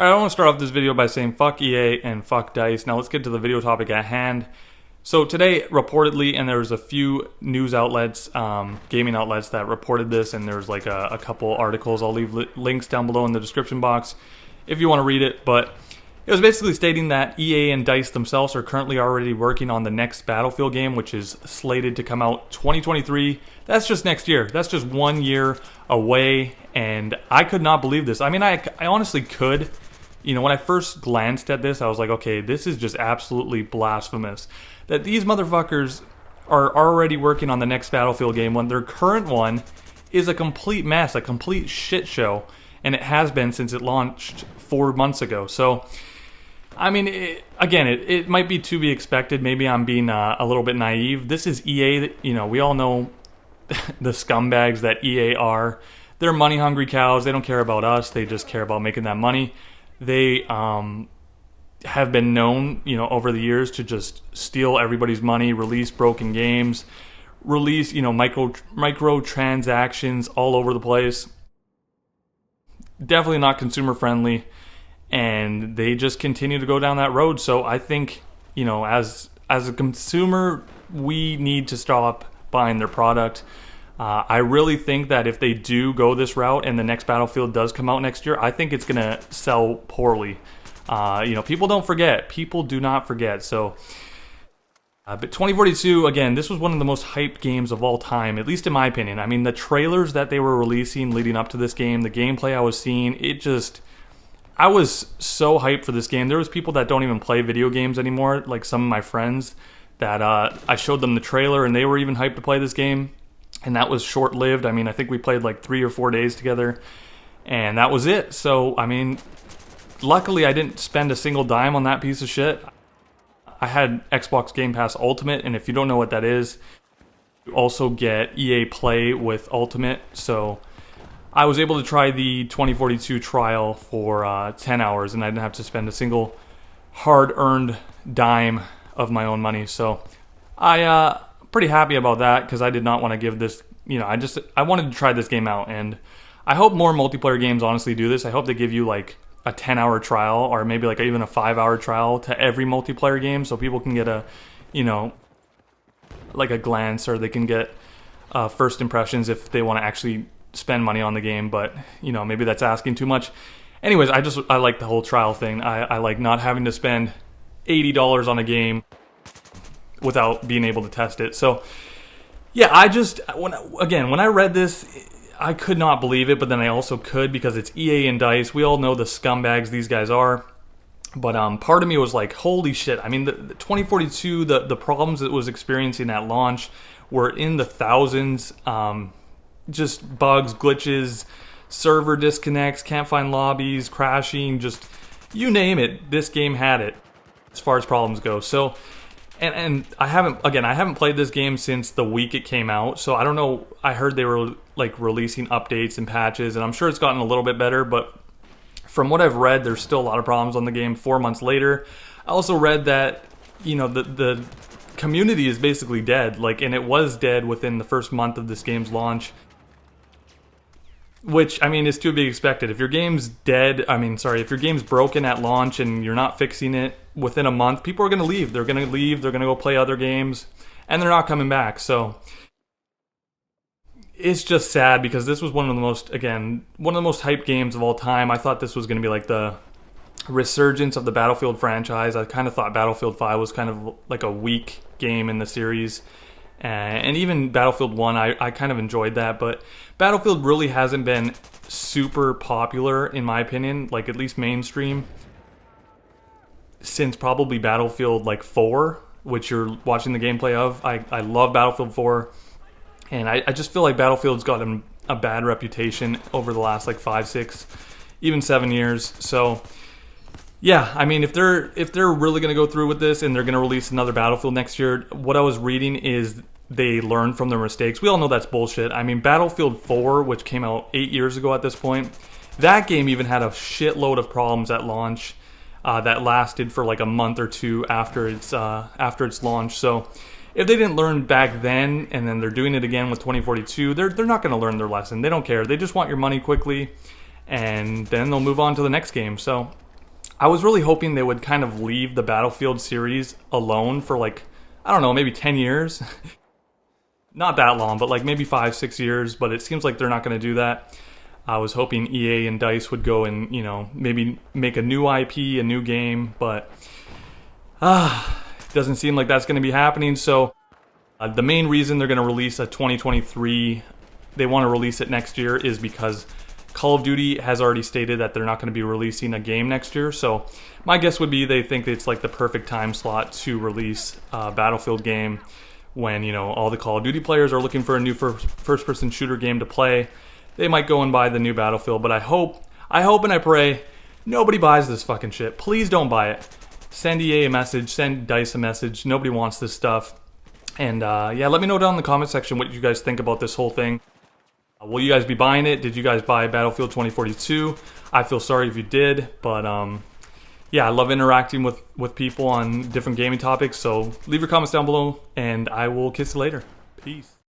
Alright, I want to start off this video by saying fuck EA and fuck DICE. Now let's get to the video topic at hand. So today, reportedly, and there was a few news outlets, gaming outlets that reported this, and there's like a couple articles. I'll leave links down below in the description box if you want to read it. But it was basically stating that EA and DICE themselves are currently already working on the next Battlefield game, which is slated to come out 2023. That's just next year. That's just 1 year away, and I could not believe this. I mean, I honestly could. You know, when I first glanced at this, I was like, okay, this is just absolutely blasphemous. That these motherfuckers are already working on the next Battlefield game when their current one is a complete mess, a complete shit show, and it has been since it launched 4 months ago. So, I mean, it might be to be expected. Maybe I'm being a little bit naive. This is EA. You know, we all know the scumbags that EA are. They're money-hungry cows. They don't care about us. They just care about making that money. They have been known, you know, over the years to just steal everybody's money, release broken games, release, you know, micro transactions all over the place. Definitely not consumer friendly, and they just continue to go down that road. So I think, you know, as a consumer, we need to stop buying their product. I really think that if they do go this route and the next Battlefield does come out next year, I think it's going to sell poorly. You know, people don't forget. People do not forget. So, but 2042, again, this was one of the most hyped games of all time, at least in my opinion. I mean, the trailers that they were releasing leading up to this game, the gameplay I was seeing, I was so hyped for this game. There was people that don't even play video games anymore, like some of my friends, that I showed them the trailer and they were even hyped to play this game. And that was short-lived. I mean, I think we played like 3 or 4 days together, and that was it. So, I mean, luckily I didn't spend a single dime on that piece of shit. I had Xbox Game Pass Ultimate, and if you don't know what that is, you also get EA Play with Ultimate. So I was able to try the 2042 trial for 10 hours, and I didn't have to spend a single hard-earned dime of my own money. So pretty happy about that, because I did not want to give this, you know, I wanted to try this game out, and I hope more multiplayer games honestly do this. I hope they give you like a 10-hour trial, or maybe like even a 5-hour trial to every multiplayer game, so people can get a, you know, like a glance, or they can get first impressions if they want to actually spend money on the game. But, you know, maybe that's asking too much. Anyways, I like the whole trial thing. I like not having to spend $80 on a game without being able to test it. So yeah, when I read this, I could not believe it, but then I also could, because it's EA and DICE. We all know the scumbags these guys are. But part of me was like, holy shit. I mean, the 2042, the problems it was experiencing at launch were in the thousands. Just bugs, glitches, server disconnects, can't find lobbies, crashing, just you name it. This game had it as far as problems go. So, and I haven't played this game since the week it came out, so I don't know. I heard they were like releasing updates and patches, and I'm sure it's gotten a little bit better, but from what I've read, there's still a lot of problems on the game 4 months later. I also read that, you know, the community is basically dead, like, and it was dead within the first month of this game's launch, which, I mean, is to be expected. If your game's if your game's broken at launch and you're not fixing it within a month, people are going to leave. They're going to leave, they're going to go play other games, and they're not coming back. So it's just sad, because this was one of the most hyped games of all time. I thought this was going to be like the resurgence of the Battlefield franchise. I kind of thought Battlefield 5 was kind of like a weak game in the series. And even Battlefield 1, I kind of enjoyed that, but Battlefield really hasn't been super popular, in my opinion, like at least mainstream, since probably Battlefield like 4, which you're watching the gameplay of. I love Battlefield 4, and I just feel like Battlefield's gotten a bad reputation over the last like 5, 6, even 7 years. So yeah, I mean, if they're really going to go through with this and they're going to release another Battlefield next year, what I was reading is they learned from their mistakes. We all know that's bullshit. I mean, Battlefield 4, which came out 8 years ago at this point, that game even had a shitload of problems at launch that lasted for like a month or two after its launch. So if they didn't learn back then, and then they're doing it again with 2042, they're not going to learn their lesson. They don't care. They just want your money quickly, and then they'll move on to the next game. So I was really hoping they would kind of leave the Battlefield series alone for like, I don't know, maybe 10 years. Not that long, but like maybe 5-6 years, but it seems like they're not going to do that. I was hoping EA and DICE would go and, maybe make a new IP, a new game, but it doesn't seem like that's going to be happening. So the main reason they're going to release a 2023, they want to release it next year, is because Call of Duty has already stated that they're not going to be releasing a game next year. So my guess would be they think it's like the perfect time slot to release a Battlefield game when, all the Call of Duty players are looking for a new first-person shooter game to play. They might go and buy the new Battlefield, but I hope and I pray nobody buys this fucking shit. Please don't buy it. Send EA a message, send DICE a message. Nobody wants this stuff. And let me know down in the comment section what you guys think about this whole thing. Will you guys be buying it? Did you guys buy Battlefield 2042? I feel sorry if you did, but I love interacting with people on different gaming topics. So leave your comments down below, and I will kiss you later. Peace.